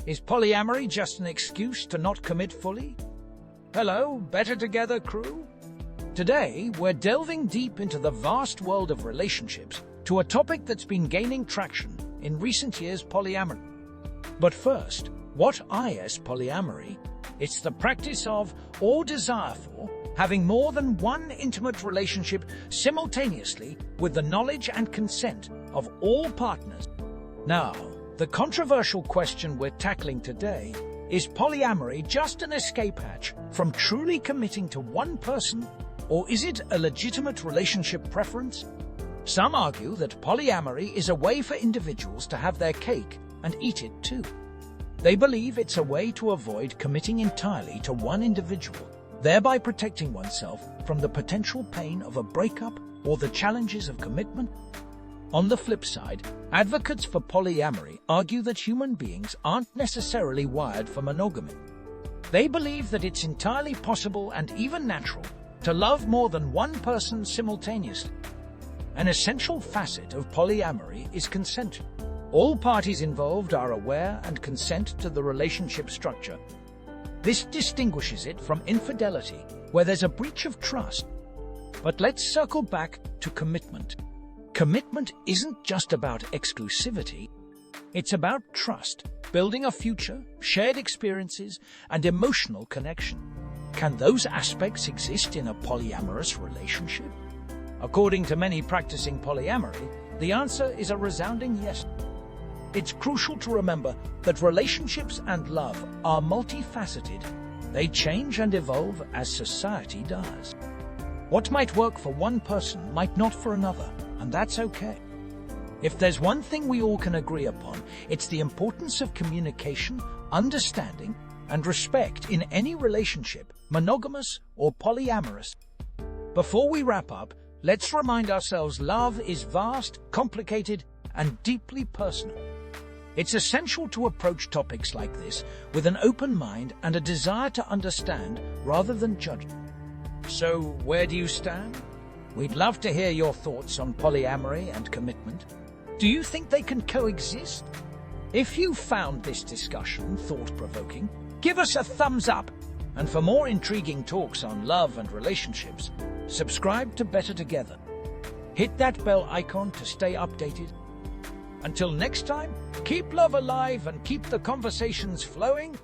Is polyamory just an excuse to not commit fully? Hello, Better Together crew. Today, we're delving deep into the vast world of relationships to a topic that's been gaining traction in recent years, polyamory. But first, what is polyamory? It's the practice of, or desire for, having more than one intimate relationship simultaneously with the knowledge and consent of all partners. Now, the controversial question we're tackling today is polyamory just an escape hatch from truly committing to one person, or is it a legitimate relationship preference? Some argue that polyamory is a way for individuals to have their cake and eat it too. They believe it's a way to avoid committing entirely to one individual, thereby protecting oneself from the potential pain of a breakup or the challenges of commitment. On the flip side, advocates for polyamory argue that human beings aren't necessarily wired for monogamy. They believe that it's entirely possible and even natural to love more than one person simultaneously. An essential facet of polyamory is consent. All parties involved are aware and consent to the relationship structure. This distinguishes it from infidelity, where there's a breach of trust. But let's circle back to commitment. Commitment isn't just about exclusivity. It's about trust, building a future, shared experiences, and emotional connection. Can those aspects exist in a polyamorous relationship? According to many practicing polyamory, the answer is a resounding yes. It's crucial to remember that relationships and love are multifaceted. They change and evolve as society does. What might work for one person might not for another, and that's okay. If there's one thing we all can agree upon, it's the importance of communication, understanding, and respect in any relationship, monogamous or polyamorous. Before we wrap up, let's remind ourselves love is vast, complicated, and deeply personal. It's essential to approach topics like this with an open mind and a desire to understand rather than judge. So, where do you stand? We'd love to hear your thoughts on polyamory and commitment. Do you think they can coexist? If you found this discussion thought-provoking, give us a thumbs up. And for more intriguing talks on love and relationships, subscribe to Better Together. Hit that bell icon to stay updated. Until next time, keep love alive and keep the conversations flowing.